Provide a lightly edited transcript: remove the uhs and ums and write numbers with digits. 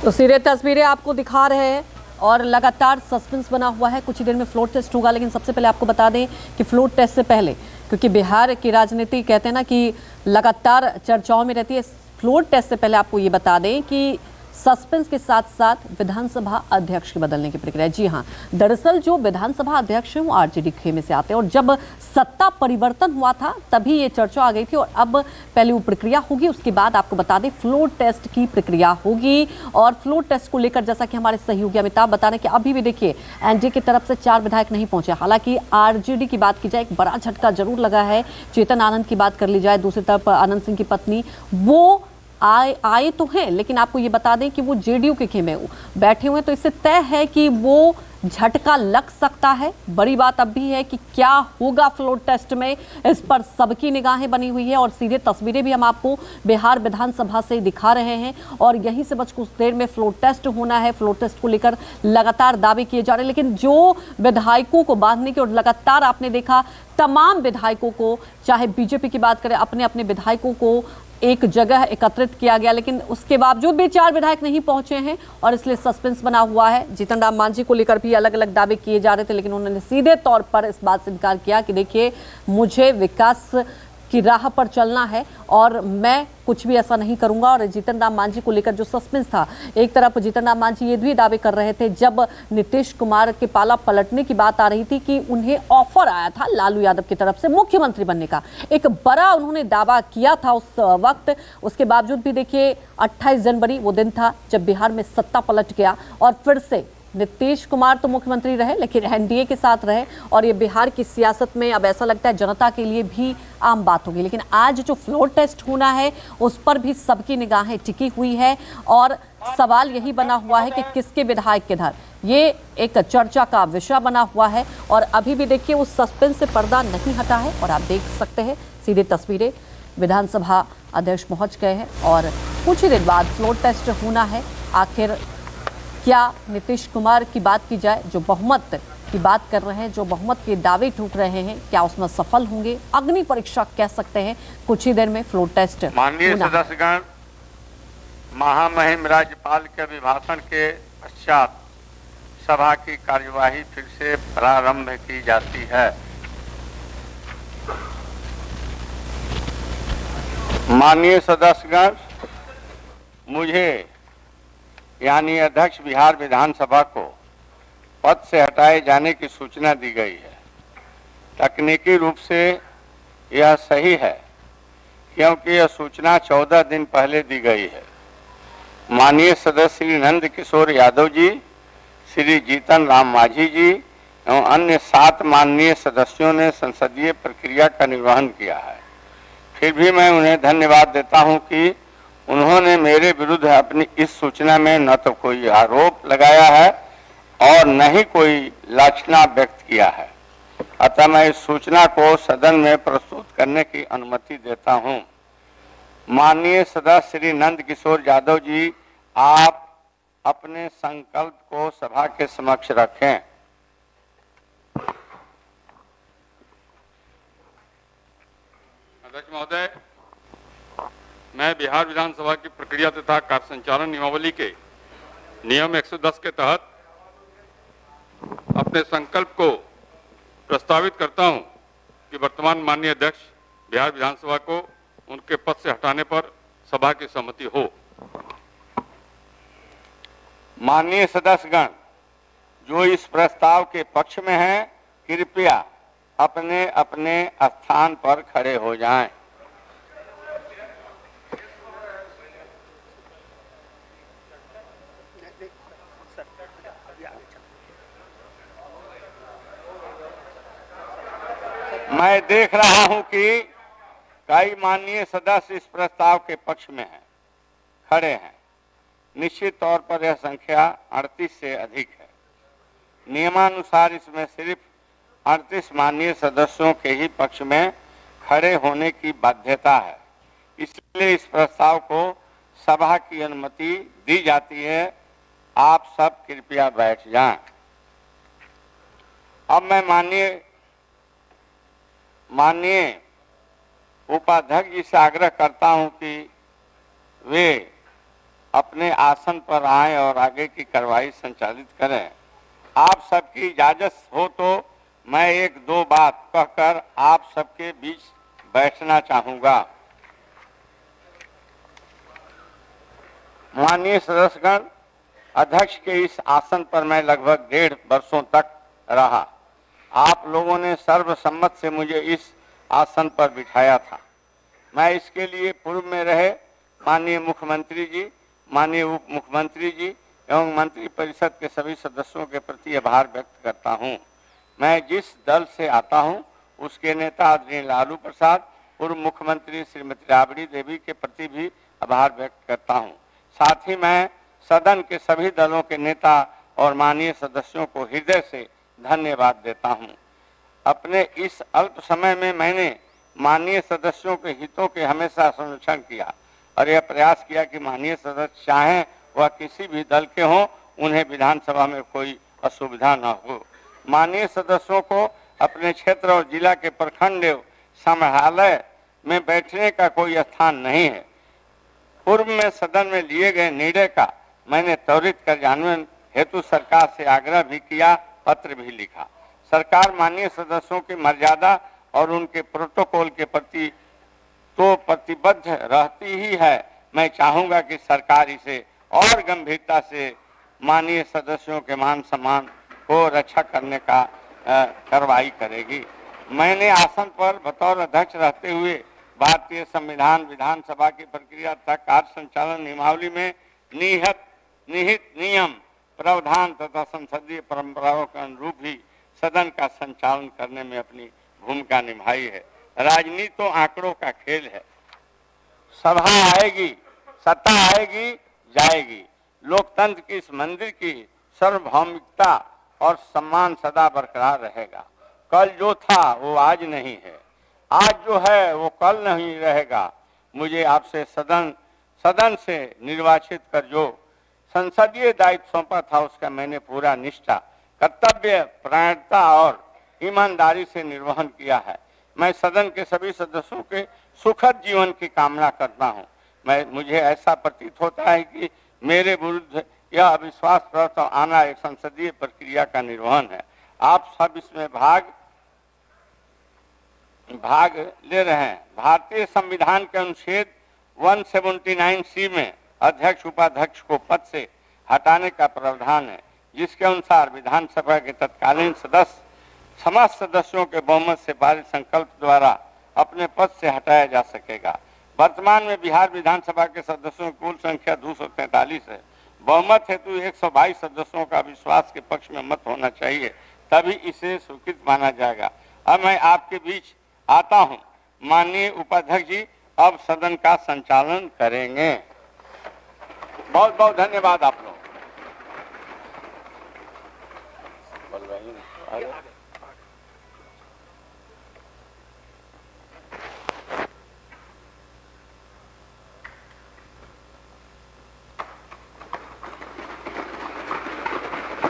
तो सीधे तस्वीरें आपको दिखा रहे हैं और लगातार सस्पेंस बना हुआ है। कुछ ही देर में फ्लोर टेस्ट होगा, लेकिन सबसे पहले आपको बता दें कि फ्लोर टेस्ट से पहले, क्योंकि बिहार की राजनीति कहते हैं ना कि लगातार चर्चाओं में रहती है, फ्लोर टेस्ट से पहले आपको ये बता दें कि सस्पेंस के साथ साथ विधानसभा अध्यक्ष के बदलने की प्रक्रिया। जी हां, दरअसल जो विधानसभा अध्यक्ष हैं वो आरजेडी खेमे से आते हैं और जब सत्ता परिवर्तन हुआ था तभी ये चर्चा आ गई थी। और अब पहले वो प्रक्रिया होगी, उसके बाद आपको बता दें फ्लोर टेस्ट की प्रक्रिया होगी। और फ्लोर टेस्ट को लेकर जैसा कि हमारे सहयोगी अमिताभ बता रहे हैं कि अभी भी देखिए एनडीए की तरफ से 4 विधायक नहीं पहुंचे। हालांकि आरजेडी की बात की जाए, एक बड़ा झटका जरूर लगा है। चेतन आनंद की बात कर ली जाए, दूसरी तरफ आनंद सिंह की पत्नी वो आए तो हैं, लेकिन आपको ये बता दें कि वो जेडीयू के खेमे बैठे हुए हैं। तो इससे तय है कि वो झटका लग सकता है। बड़ी बात अब भी है कि क्या होगा फ्लोर टेस्ट में, इस पर सबकी निगाहें बनी हुई है। और सीधे तस्वीरें भी हम आपको बिहार विधानसभा से दिखा रहे हैं और यहीं से बस कुछ देर में फ्लोर टेस्ट होना है। फ्लोर टेस्ट को लेकर लगातार दावे किए जा रहे हैं, लेकिन जो विधायकों को बांधने की, और लगातार आपने देखा तमाम विधायकों को, चाहे बीजेपी की बात करें, अपने अपने विधायकों को एक जगह एकत्रित किया गया, लेकिन उसके बावजूद भी 4 विधायक नहीं पहुंचे हैं और इसलिए सस्पेंस बना हुआ है। जीतन राम मांझी को लेकर भी अलग अलग दावे किए जा रहे थे, लेकिन उन्होंने सीधे तौर पर इस बात से इनकार किया कि देखिए मुझे विकास की राह पर चलना है और मैं कुछ भी ऐसा नहीं करूंगा। और जीतन राम मांझी को लेकर जो सस्पेंस था, एक तरफ जीतन राम मांझी ये भी दावे कर रहे थे जब नीतीश कुमार के पाला पलटने की बात आ रही थी कि उन्हें ऑफर आया था लालू यादव की तरफ से मुख्यमंत्री बनने का, एक बड़ा उन्होंने दावा किया था उस वक्त। उसके बावजूद भी देखिए 28 जनवरी वो दिन था जब बिहार में सत्ता पलट गया और फिर से नीतीश कुमार तो मुख्यमंत्री रहे, लेकिन एनडीए के साथ रहे। और ये बिहार की सियासत में अब ऐसा लगता है जनता के लिए भी आम बात होगी। लेकिन आज जो फ्लोर टेस्ट होना है उस पर भी सबकी निगाहें टिकी हुई है और सवाल यही बना हुआ है कि किसके विधायक किधर, ये एक चर्चा का विषय बना हुआ है। और अभी भी देखिए उस सस्पेंस से पर्दा नहीं हटा है और आप देख सकते हैं सीधे तस्वीरें, विधानसभा अध्यक्ष पहुंच गए हैं और कुछ ही देर बाद फ्लोर टेस्ट होना है। आखिर क्या नीतीश कुमार की बात की जाए, जो बहुमत की बात कर रहे हैं, जो बहुमत के दावे ठोक रहे हैं, क्या उसमें सफल होंगे? अग्नि परीक्षा कह सकते हैं। कुछ ही देर में फ्लोर टेस्ट। माननीय सदस्यगण, महामहिम राज्यपाल के अभिभाषण के पश्चात सभा की कार्यवाही फिर से प्रारंभ की जाती है। माननीय सदस्यगण, मुझे यानी अध्यक्ष बिहार विधानसभा को पद से हटाए जाने की सूचना दी गई है। तकनीकी रूप से यह सही है क्योंकि यह सूचना 14 दिन पहले दी गई है। माननीय सदस्य श्री नंद किशोर यादव जी, श्री जीतन राम मांझी जी एवं अन्य 7 माननीय सदस्यों ने संसदीय प्रक्रिया का निर्वहन किया है। फिर भी मैं उन्हें धन्यवाद देता हूं कि उन्होंने मेरे विरुद्ध अपनी इस सूचना में न तो कोई आरोप लगाया है और न ही कोई लांछना व्यक्त किया है। अतः मैं इस सूचना को सदन में प्रस्तुत करने की अनुमति देता हूं। माननीय सदस्य श्री नंद किशोर यादव जी, आप अपने संकल्प को सभा के समक्ष रखें। अध्यक्ष महोदय, मैं बिहार विधानसभा की प्रक्रिया तथा कार्य संचालन नियमावली के नियम 110 के तहत अपने संकल्प को प्रस्तावित करता हूं कि वर्तमान माननीय अध्यक्ष बिहार विधानसभा को उनके पद से हटाने पर सभा की सहमति हो। माननीय सदस्यगण, जो इस प्रस्ताव के पक्ष में हैं, कृपया अपने अपने स्थान पर खड़े हो जाएं। मैं देख रहा हूं कि कई माननीय सदस्य इस प्रस्ताव के पक्ष में हैं, खड़े हैं। निश्चित तौर पर यह संख्या 38 से अधिक है। नियमानुसार इसमें सिर्फ 38 माननीय सदस्यों के ही पक्ष में खड़े होने की बाध्यता है। इसलिए इस प्रस्ताव को सभा की अनुमति दी जाती है। आप सब कृपया बैठ जाएं। अब मैं माननीय उपाध्यक्ष जी से आग्रह करता हूं कि वे अपने आसन पर आएं और आगे की कार्रवाई संचालित करें। आप सबकी इजाजत हो तो मैं एक दो बात कहकर आप सबके बीच बैठना चाहूंगा। माननीय सदस्यगण, अध्यक्ष के इस आसन पर मैं लगभग 1.5 वर्षों तक रहा। आप लोगों ने सर्वसम्मत से मुझे इस आसन पर बिठाया था। मैं इसके लिए पूर्व में रहे माननीय मुख्यमंत्री जी, माननीय उप मुख्यमंत्री जी एवं मंत्री परिषद के सभी सदस्यों के प्रति आभार व्यक्त करता हूं। मैं जिस दल से आता हूं उसके नेता आदरणीय लालू प्रसाद, पूर्व मुख्यमंत्री श्रीमती राबड़ी देवी के प्रति भी आभार व्यक्त करता हूं। साथ ही मैं सदन के सभी दलों के नेता और माननीय सदस्यों को हृदय से धन्यवाद देता हूं। अपने इस अल्प समय में मैंने माननीय सदस्यों के हितों के हमेशा संरक्षण किया और यह प्रयास किया कि माननीय सदस्य चाहें वह किसी भी दल के हों, उन्हें विधानसभा में कोई असुविधा न हो। माननीय सदस्यों को अपने क्षेत्र और जिला के प्रखंड समाहरणालय में बैठने का कोई स्थान नहीं है। पूर्व में सदन में लिए गए निर्णय का मैंने त्वरित कार्यान्वयन हेतु सरकार से आग्रह भी किया, पत्र भी लिखा। सरकार माननीय सदस्यों की मर्यादा और उनके प्रोटोकॉल के प्रति तो प्रतिबद्ध रहती ही है। मैं चाहूंगा कि सरकार इसे और गंभीरता से माननीय सदस्यों के मान सम्मान को रक्षा करने का कार्रवाई करेगी। मैंने आसन पर बतौर अध्यक्ष रहते हुए भारतीय संविधान, विधानसभा की प्रक्रिया तथा कार्य संचालन नियमावली में निहित नियम, प्रावधान तथा संसदीय परंपराओं के अनुरूप ही सदन का संचालन करने में अपनी भूमिका निभाई है। राजनीति तो आंकड़ों का खेल है। सभा आएगी, सत्ता आएगी, जाएगी। लोकतंत्र की इस मंदिर की सार्वभौमिकता और सम्मान सदा बरकरार रहेगा। कल जो था वो आज नहीं है, आज जो है वो कल नहीं रहेगा। मुझे आपसे सदन से निर्वाचित कर जो संसदीय दायित्व सौंपा था उसका मैंने पूरा निष्ठा, कर्तव्य परायणता और ईमानदारी से निर्वहन किया है। मैं सदन के सभी सदस्यों के सुखद जीवन की कामना करता हूं। मुझे ऐसा प्रतीत होता है कि मेरे विरुद्ध यह अविश्वास प्रस्ताव आना एक संसदीय प्रक्रिया का निर्वहन है। आप सब इसमें भाग ले रहे हैं। भारतीय संविधान के अनुच्छेद 179C में अध्यक्ष उपाध्यक्ष को पद से हटाने का प्रावधान है, जिसके अनुसार विधानसभा के तत्कालीन सदस्य समस्त सदस्यों के बहुमत से पारित संकल्प द्वारा अपने पद से हटाया जा सकेगा। वर्तमान में बिहार विधानसभा के सदस्यों की कुल संख्या 243 है। बहुमत हेतु 122 सदस्यों का विश्वास के पक्ष में मत होना चाहिए, तभी इसे स्वीकृत माना जाएगा। अब मैं आपके बीच आता हूं। माननीय उपाध्यक्ष जी अब सदन का संचालन करेंगे। बहुत बहुत धन्यवाद आप लोग।